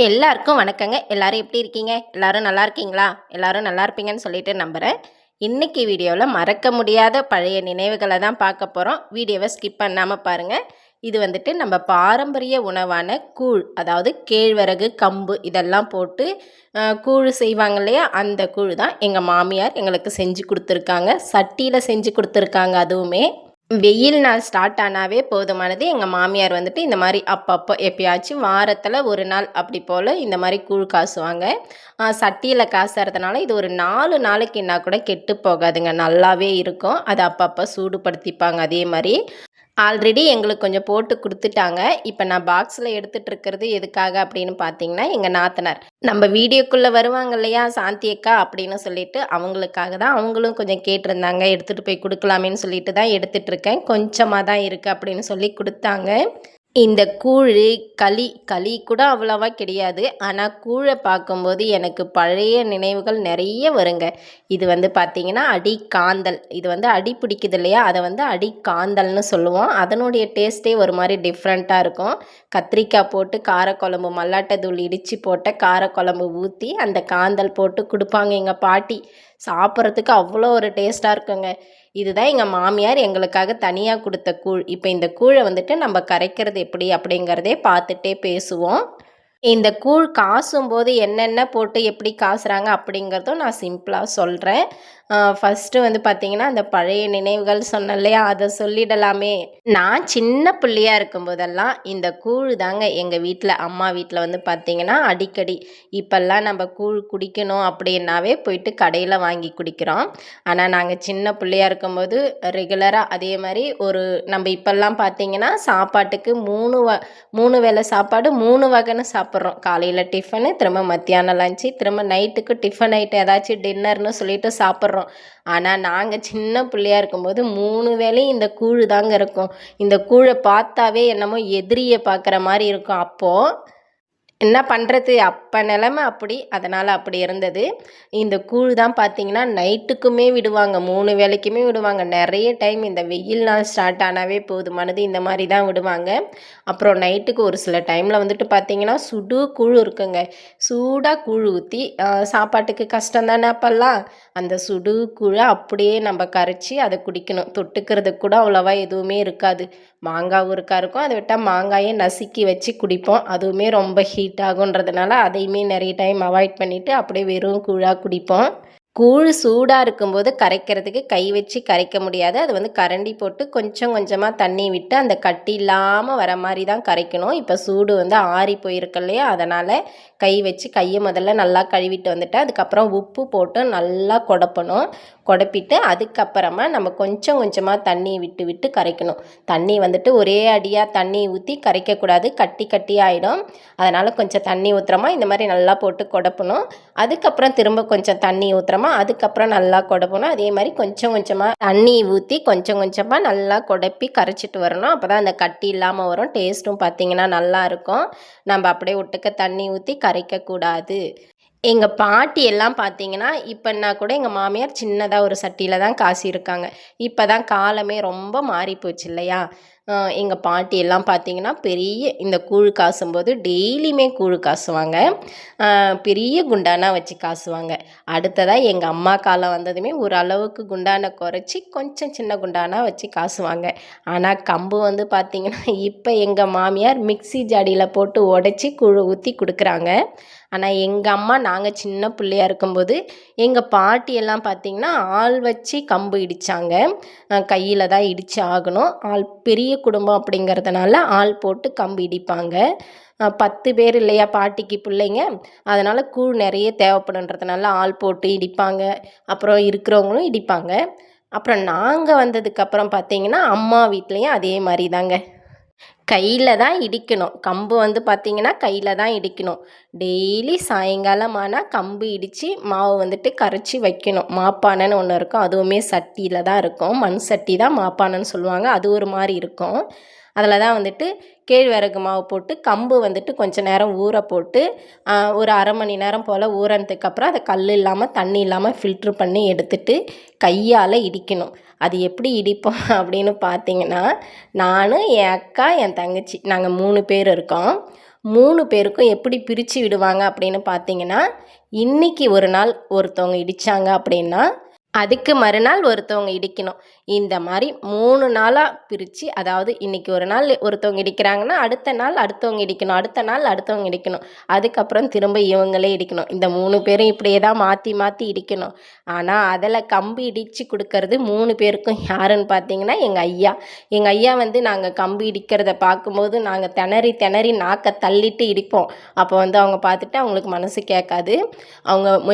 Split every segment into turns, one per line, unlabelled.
எல்லாருக்கும் வணக்கங்க. எல்லாரும் எப்படி இருக்கீங்க? எல்லாரும் நல்லா இருக்கீங்களா? எல்லாரும் நல்லா இருப்பீங்கன்னு சொல்லிட்டு நம்புறேன். இன்னைக்கு வீடியோவில் மறக்க முடியாத பழைய நினைவுகளை தான் பார்க்க போகிறோம். வீடியோவை ஸ்கிப் பண்ணாமல் பாருங்கள். இது வந்துட்டு நம்ம பாரம்பரிய உணவான கூழ், அதாவது கேழ்வரகு, கம்பு இதெல்லாம் போட்டு கூழ் செய்வாங்க இல்லையா? அந்த கூழ் தான் எங்கள் மாமியார் எங்களுக்கு செஞ்சு கொடுத்துருக்காங்க. சட்டியில் செஞ்சு கொடுத்துருக்காங்க. அதுவுமே வெயில் நாள் ஸ்டார்ட் ஆனாவே போதுமானது. எங்கள் மாமியார் வந்துட்டு இந்த மாதிரி அப்பப்போ எப்பயாச்சும் வாரத்தில் ஒரு நாள் அப்படி போல் இந்த மாதிரி கூழ் காசுவாங்க. சட்டியில் காசுறதுனால இது ஒரு 4 நாளைக்குன்னா கூட கெட்டு போகாதுங்க, நல்லாவே இருக்கும். அதை அப்பப்போ சூடுபடுத்திப்பாங்க. அதே மாதிரி ஆல்ரெடி எங்களுக்கு கொஞ்சம் போட்டு கொடுத்துட்டாங்க. இப்போ நான் பாக்ஸில் எடுத்துகிட்டு இருக்கிறது எதுக்காக அப்படின்னு பார்த்தீங்கன்னா, எங்கள் நாத்தனார் நம்ம வீடியோக்குள்ளே வருவாங்க இல்லையா, சாந்தி அக்கா அப்படின்னு சொல்லிட்டு அவங்களுக்காக தான். அவங்களும் கொஞ்சம் கேட்டிருந்தாங்க, எடுத்துகிட்டு போய் கொடுக்கலாமேன்னு சொல்லிட்டு தான் எடுத்துகிட்ருக்கேன். கொஞ்சமாக தான் இருக்குது அப்படின்னு சொல்லி கொடுத்தாங்க. இந்த கூழ், களி கூட அவ்வளவா கிடையாது. ஆனால் கூழை பார்க்கும்போது எனக்கு பழைய நினைவுகள் நிறைய வருங்க. இது வந்து பார்த்திங்கன்னா அடிக்காந்தல். இது வந்து அடி பிடிக்குது இல்லையா, அதை வந்து அடிக்காந்தல்னு சொல்லுவோம். அதனுடைய டேஸ்ட்டே ஒரு மாதிரி டிஃப்ரெண்ட்டாக இருக்கும். கத்திரிக்காய் போட்டு காரக்குழம்பு, மல்லாட்டை தூள் இடித்து போட்ட காரக்குழம்பு ஊற்றி அந்த காந்தல் போட்டு கொடுப்பாங்க எங்கள் பாட்டி. சாப்பிட்றதுக்கு அவ்வளோ ஒரு டேஸ்ட்டாக இருக்குங்க. இதுதான் எங்கள் மாமியார் எங்களுக்காக தனியாக கொடுத்த கூழ். இப்போ இந்த கூழை வந்துட்டு நம்ம கரைக்கிறது எப்படி அப்படிங்கிறதே பார்த்துட்டே பேசுவோம். இந்த கூழ் காசும்போது என்னென்ன போட்டு எப்படி காசுறாங்க அப்படிங்கிறதும் நான் சிம்பிளாக சொல்கிறேன். ஃபஸ்ட்டு வந்து பார்த்திங்கன்னா, அந்த பழைய நினைவுகள் சொன்னேன் இல்லையா, அதை சொல்லிடலாமே. நான் சின்ன பிள்ளையாக இருக்கும்போதெல்லாம் இந்த கூழ் தாங்க எங்கள் வீட்டில், அம்மா வீட்டில் வந்து பார்த்திங்கன்னா அடிக்கடி. இப்போல்லாம் நம்ம கூழ் குடிக்கணும் அப்படின்னாவே போயிட்டு கடையில் வாங்கி குடிக்கிறோம். ஆனால் நாங்கள் சின்ன பிள்ளையாக இருக்கும்போது ரெகுலராக அதே மாதிரி நம்ம இப்போல்லாம் பார்த்திங்கன்னா சாப்பாட்டுக்கு 3 வேளை சாப்பாடு 3 வகைன்னு சாப்பிட்றோம். காலையில் டிஃபனு, திரும்ப மத்தியானம் லஞ்சு, திரும்ப நைட்டுக்கு டிஃபன் ஐட்டம் ஏதாச்சும் டின்னர்னு சொல்லிட்டு சாப்பிட்றோம். ஆனால் நாங்கள் சின்ன பிள்ளையா இருக்கும்போது 3 வேளையும் இந்த கூழ் தாங்க இருக்கும். இந்த கூழை பார்த்தாவே என்னமோ எதிரியை பார்க்குற மாதிரி இருக்கும். அப்போது என்ன பண்ணுறது, அப்போ நிலமை அப்படி, அதனால் அப்படி இருந்தது. இந்த கூழ் தான் பார்த்திங்கன்னா நைட்டுக்குமே விடுவாங்க, 3 வேளைக்குமே விடுவாங்க. நிறைய டைம் இந்த வெயில் நாள் ஸ்டார்ட் ஆனாவே போதுமானது இந்த மாதிரி தான் விடுவாங்க. அப்புறம் நைட்டுக்கு ஒரு சில டைமில் வந்துட்டு பார்த்திங்கன்னா சுடு கூழ் இருக்குங்க. சூடாக கூழ் ஊற்றி சாப்பாட்டுக்கு கஷ்டம் தானே அப்போல்லாம். அந்த சுடு கூழை அப்படியே நம்ம கரைச்சி அதை குடிக்கணும். தொட்டுக்கிறதுக்கு கூட அவ்வளோவா எதுவுமே இருக்காது. மாங்காய் ஊறுகாய் இருக்கும், அதை விட்டால் மாங்காயை நசுக்கி வச்சு குடிப்போம். அதுவுமே ரொம்ப ஹீட் ஆகுன்றதுனால அதையுமே நிறைய டைம் அவாய்ட் பண்ணிவிட்டு அப்படியே வெறும் கூழாக குடிப்போம். கூழ் சூடாக இருக்கும்போது கரைக்கிறதுக்கு கை வச்சு கரைக்க முடியாது. அது வந்து கரண்டி போட்டு கொஞ்சம் கொஞ்சமாக தண்ணி விட்டு அந்த கட்டி இல்லாமல் வர மாதிரி தான் கரைக்கணும். இப்போ சூடு வந்து ஆறி போயிருக்கு இல்லையா, அதனால் கை வச்சு கையை முதல்ல நல்லா கழுவிட்டு வந்துட்டு அதுக்கப்புறம் உப்பு போட்டு நல்லா குடப்பணும். குடப்பிட்டு அதுக்கப்புறமா நம்ம கொஞ்சம் கொஞ்சமாக தண்ணி விட்டு விட்டு கரைக்கணும். தண்ணி வந்துட்டு ஒரே அடியாக தண்ணி ஊற்றி கரைக்கக்கூடாது, கட்டி கட்டி ஆகிடும். அதனால் கொஞ்சம் தண்ணி ஊற்றுறோமா இந்த மாதிரி நல்லா போட்டு குடப்பணும். அதுக்கப்புறம் திரும்ப கொஞ்சம் தண்ணி ஊற்றுறோமா, அதுக்கப்புறம் நல்லா குடப்பணும். அதே மாதிரி கொஞ்சம் கொஞ்சமாக தண்ணி ஊற்றி கொஞ்சம் கொஞ்சமாக நல்லா குடப்பி கரைச்சிட்டு வரணும். அப்போ தான் அந்த கட்டி இல்லாமல் வரும். டேஸ்ட்டும் பார்த்திங்கன்னா நல்லாயிருக்கும். நம்ம அப்படியே ஒட்டுக்க தண்ணி ஊற்றி கரைக்கக்கூடாது. எங்கள் பாட்டி எல்லாம் பார்த்தீங்கன்னா, இப்போன்னா கூட எங்கள் மாமியார் சின்னதாக ஒரு சட்டியில் தான் காய்ச்சிருக்காங்க. இப்போ தான் காலமே ரொம்ப மாறிப்போச்சு இல்லையா? எங்கள் பாட்டி எல்லாம் பார்த்தீங்கன்னா பெரிய இந்த கூழ் காசும்போது டெய்லியுமே கூழ் காசுவாங்க. பெரிய குண்டானா வச்சு காசுவாங்க. அடுத்ததாக எங்கள் அம்மா காலம் வந்ததுமே ஓரளவுக்கு குண்டானை குறைச்சி கொஞ்சம் சின்ன குண்டானா வச்சு காசுவாங்க. ஆனால் கம்பு வந்து பார்த்திங்கன்னா இப்போ எங்கள் மாமியார் மிக்ஸி ஜாடியில் போட்டு உடச்சி கூழ் ஊற்றி கொடுக்குறாங்க. ஆனால் எங்கள் அம்மா நாங்கள் சின்ன பிள்ளையா இருக்கும்போது எங்கள் பாட்டியெல்லாம் பார்த்திங்கன்னா ஆள் வச்சு கம்பு இடித்தாங்க. கையில் தான் இடித்து ஆகணும். பெரிய குடும்பம் அப்படிங்கிறதுனால ஆள் போட்டு கம்பு இடிப்பாங்க. 10 பேர் இல்லையா பாட்டிக்கு பிள்ளைங்க, அதனால் கூழ் நிறைய தேவைப்படுன்றதுனால ஆள் போட்டு இடிப்பாங்க. அப்புறம் இருக்கிறவங்களும் இடிப்பாங்க. அப்புறம் நாங்கள் வந்ததுக்கப்புறம் பார்த்திங்கன்னா அம்மா வீட்லேயும் அதே மாதிரி தாங்க. கையில் தான் இடிக்கணும். கம்பு வந்து பார்த்திங்கன்னா கையில் தான் இடிக்கணும். டெய்லி சாயங்காலம் ஆனால் கம்பு இடித்து மாவு வந்துட்டு கரைச்சி வைக்கணும். மாப்பானைன்னு ஒன்று இருக்கும், அதுவுமே சட்டியில் தான் இருக்கும். மண் சட்டி தான் மாப்பானைன்னு சொல்லுவாங்க. அது ஒரு மாதிரி இருக்கும். அதில் தான் வந்துட்டு கேழ்வரகு மாவு போட்டு கம்பு வந்துட்டு கொஞ்சம் நேரம் ஊற போட்டு ஒரு அரை மணி நேரம் போல் ஊறினதுக்கப்புறம் அதை கல் இல்லாமல் தண்ணி இல்லாமல் ஃபில்ட்ரு பண்ணி எடுத்துட்டு கையால் இடிக்கணும். அது எப்படி இடிப்போம் அப்படின்னு பார்த்தீங்கன்னா, நான், என் அக்கா, என் தங்கச்சி நாங்கள் 3 பேர் இருக்கோம். 3 பேருக்கும் எப்படி பிரித்து விடுவாங்க அப்படின்னு பார்த்தீங்கன்னா, இன்றைக்கி ஒரு நாள் ஒருத்தவங்க இடித்தாங்க அப்படின்னா அதுக்கு மறுநாள் ஒருத்தவங்க இடிக்கணும். இந்த மாதிரி 3 நாளாக பிரித்து, அதாவது இன்றைக்கி ஒரு நாள் ஒருத்தவங்க இடிக்கிறாங்கன்னா அடுத்த நாள் அடுத்தவங்க இடிக்கணும், அடுத்த நாள் அடுத்தவங்க இடிக்கணும், அதுக்கப்புறம் திரும்ப இவங்களே இடிக்கணும். இந்த 3 பேரும் இப்படியே தான் மாற்றி மாற்றி இடிக்கணும். ஆனால் அதில் கம்பு இடித்து கொடுக்கறது 3 பேருக்கும் யாருன்னு பார்த்தீங்கன்னா எங்கள் ஐயா. எங்கள் ஐயா வந்து நாங்கள் கம்பு இடிக்கிறத பார்க்கும்போது நாங்கள் திணறி திணறி நாக்கை தள்ளிட்டு இடிப்போம். அப்போ வந்து அவங்க பார்த்துட்டு அவங்களுக்கு மனசு கேட்காது.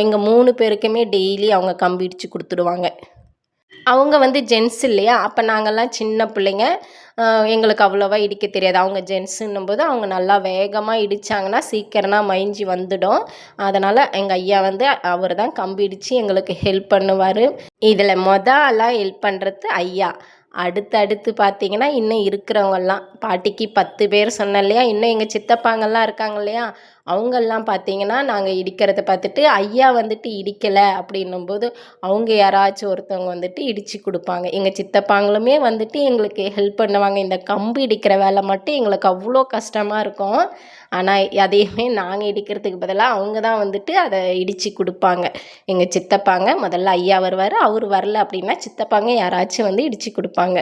எங்கள் 3 பேருக்குமே டெய்லி அவங்க கம்பு இடித்து கொடுத்துடுவாங்க. அவங்க வந்து ஜென்ஸ் இல்லையா, அப்போ நாங்கள்லாம் சின்ன பிள்ளைங்க, எங்களுக்கு அவ்வளோவா இடிக்க தெரியாது. அவங்க ஜென்ஸுன்னும்போது அவங்க நல்லா வேகமாக இடித்தாங்கன்னா சீக்கிரமாக மயஞ்சி வந்துடும். அதனால் எங்கள் ஐயா வந்து அவர் தான் கம்பு இடித்து எங்களுக்கு ஹெல்ப் பண்ணுவார். இதில் ஆளாக ஹெல்ப் பண்ணுறது ஐயா. அடுத்து பார்த்தீங்கன்னா இன்னும் இருக்கிறவங்கெல்லாம், பாட்டிக்கு 10 பேர் சொன்னேன் இல்லையா, இன்னும் எங்கள் சித்தப்பாங்கெல்லாம் இருக்காங்க இல்லையா, அவங்கெல்லாம் பார்த்தீங்கன்னா நாங்கள் இடிக்கிறத பார்த்துட்டு ஐயா வந்துட்டு இடிக்கலை அப்படின்னும்போது அவங்க யாராச்சும் ஒருத்தவங்க வந்துட்டு இடித்து கொடுப்பாங்க. எங்கள் சித்தப்பாங்களுமே வந்துட்டு எங்களுக்கு ஹெல்ப் பண்ணுவாங்க. இந்த கம்பு இடிக்கிற வேலை மட்டும் எங்களுக்கு அவ்வளோ கஷ்டமாக இருக்கும். ஆனால் அதையுமே நாங்கள் இடிக்கிறதுக்கு பதிலாக அவங்க தான் வந்துட்டு அதை இடித்து கொடுப்பாங்க. எங்கள் சித்தப்பாங்க முதல்ல ஐயா வருவார், அவர் வரல அப்படின்னா சித்தப்பாங்க யாராச்சும் வந்து இடித்து கொடுப்பாங்க.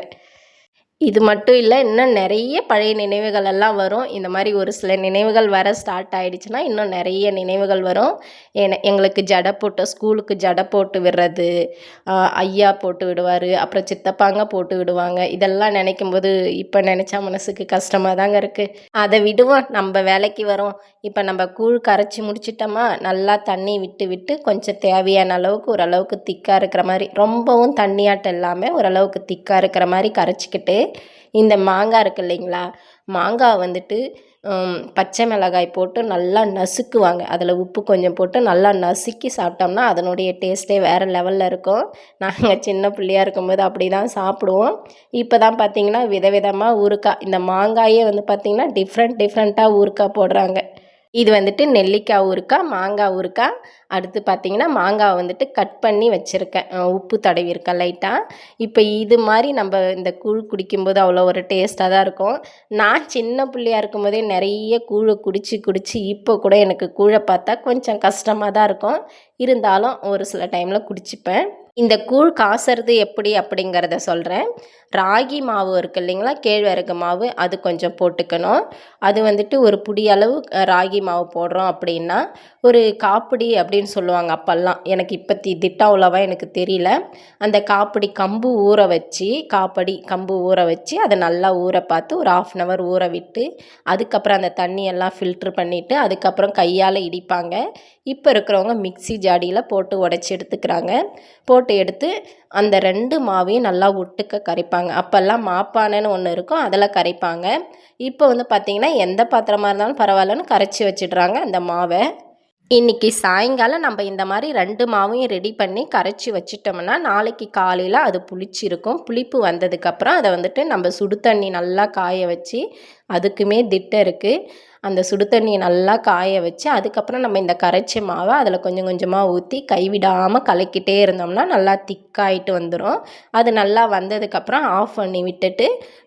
இது மட்டும் இல்லை, இன்னும் நிறைய பழைய நினைவுகள் எல்லாம் வரும். இந்த மாதிரி ஒரு சில நினைவுகள் வர ஸ்டார்ட் ஆகிடுச்சுன்னா இன்னும் நிறைய நினைவுகள் வரும். எங்களுக்கு ஜடை போட்டு ஸ்கூலுக்கு ஜடை போட்டு விடுறது, ஐயா போட்டு விடுவார், அப்புறம் சித்தப்பாங்க போட்டு விடுவாங்க. இதெல்லாம் நினைக்கும் போது இப்போ நினச்சா மனசுக்கு கஷ்டமாக தாங்க இருக்குது. அதை விடுவோம், நம்ம வேலைக்கு வரோம். இப்போ நம்ம கூழ் கரைச்சி முடிச்சிட்டோமா, நல்லா தண்ணி விட்டு விட்டு கொஞ்சம் தேவையான அளவுக்கு ஓரளவுக்கு திக்காக இருக்கிற மாதிரி, ரொம்பவும் தண்ணியாட்டம் இல்லாமல் ஓரளவுக்கு திக்காக இருக்கிற மாதிரி கரைச்சிக்கிட்டு இந்த மாங்காய் இருக்குது இல்லைங்களா, மாங்காய் வந்துட்டு பச்சை மிளகாய் போட்டு நல்லா நசுக்குவாங்க. அதில் உப்பு கொஞ்சம் போட்டு நல்லா நசுக்கி சாப்பிட்டோம்னா அதனுடைய டேஸ்ட்டே வேறு லெவலில் இருக்கும். நாங்கள் சின்ன பிள்ளையாக இருக்கும்போது அப்படி தான் சாப்பிடுவோம். இப்போ தான் பார்த்திங்கன்னா விதவிதமாக ஊறுக்காய், இந்த மாங்காயே வந்து பார்த்திங்கன்னா டிஃப்ரெண்ட்டாக ஊறுக்காய் போடுறாங்க. இது வந்துட்டு நெல்லிக்காய் ஊறுக்காய், மாங்காய் ஊறுக்காய். அடுத்து பார்த்திங்கன்னா மாங்காவை வந்துட்டு கட் பண்ணி வச்சுருக்கேன், உப்பு தடவிருக்கேன் லைட்டாக. இப்போ இது மாதிரி நம்ம இந்த கூழ் குடிக்கும்போது அவ்வளோ ஒரு டேஸ்ட்டாக தான் இருக்கும். நான் சின்ன பிள்ளையாக இருக்கும்போதே நிறைய கூழை குடித்து இப்போ கூட எனக்கு கூழை பார்த்தா கொஞ்சம் கஷ்டமாக தான் இருக்கும். இருந்தாலும் ஒரு சில டைமில் குடிச்சிப்பேன். இந்த கூழ் காசுறது எப்படி அப்படிங்கிறத சொல்கிறேன். ராகி மாவு இருக்குது இல்லைங்களா, கேழ்வரகு மாவு, அது கொஞ்சம் போட்டுக்கணும். அது வந்துட்டு ஒரு புடி அளவு ராகி மாவு போடுறோம் அப்படின்னா ஒரு காப்பிடி அப்படின்னு சொல்லுவாங்க அப்போல்லாம். எனக்கு இப்போ திட்டா அவ்வளோவா எனக்கு தெரியல. அந்த காப்பிடி கம்பு ஊற வச்சு, காப்படி கம்பு ஊற வச்சு அதை நல்லா ஊற பார்த்து ஒரு 1/2 hour ஊற விட்டு அதுக்கப்புறம் அந்த தண்ணியெல்லாம் ஃபில்ட்ரு பண்ணிவிட்டு அதுக்கப்புறம் கையால் இடிப்பாங்க. இப்போ இருக்கிறவங்க மிக்சி ஜாடியில் போட்டு உடச்சி எடுத்துக்கிறாங்க. போட்டு எடுத்து அந்த 2 மாவையும் நல்லா ஒட்டுக்க கரைப்பாங்க. அப்போல்லாம் மாப்பானைன்னு ஒன்று இருக்கும், அதில் கரைப்பாங்க. இப்போ வந்து பார்த்திங்கன்னா எந்த பாத்திரமாக இருந்தாலும் பரவாயில்லன்னு கரைச்சி வச்சிடுறாங்க அந்த மாவை. இன்றைக்கி சாயங்காலம் நம்ம இந்த மாதிரி 2 மாவையும் ரெடி பண்ணி கரைச்சி வச்சிட்டோம்னா நாளைக்கு காலையில் அது புளிச்சிருக்கும். புளிப்பு வந்ததுக்கப்புறம் அதை வந்துட்டு நம்ம சுடு தண்ணி நல்லா காய வச்சு, அதுக்குமே திட்டம் இருக்குது, அந்த சுடு தண்ணியை நல்லா காய வச்சு அதுக்கப்புறம் நம்ம இந்த கரைச்சி மாவை அதில் கொஞ்சம் கொஞ்சமாக ஊற்றி கைவிடாமல் கலக்கிட்டே இருந்தோம்னா நல்லா திக்காயிட்டு வந்துடும். அது நல்லா வந்ததுக்கப்புறம் ஆஃப் பண்ணி விட்டுட்டு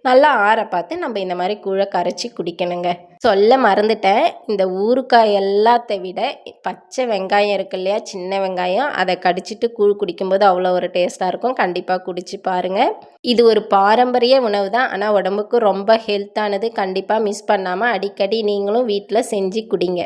நல்லா ஆற பார்த்து நம்ம இந்த மாதிரி கூழை கரைச்சி குடிக்கணுங்க. சொல்ல மறந்துட்டேன், இந்த ஊறுகாய் எல்லாத்தை விட பச்சை வெங்காயம் இருக்கு இல்லையா, சின்ன வெங்காயம், அதை கடிச்சிட்டு கூழ் குடிக்கும்போது அவ்வளோ ஒரு டேஸ்ட்டாக இருக்கும். கண்டிப்பாக குடிச்சு பாருங்கள். இது ஒரு பாரம்பரிய உணவு தான், ஆனால் உடம்புக்கு ரொம்ப ஹெல்த்தானது. கண்டிப்பாக மிஸ் பண்ணாமல் அடிக்கடி நீங்களும் வீட்டில் செஞ்சு குடிங்க.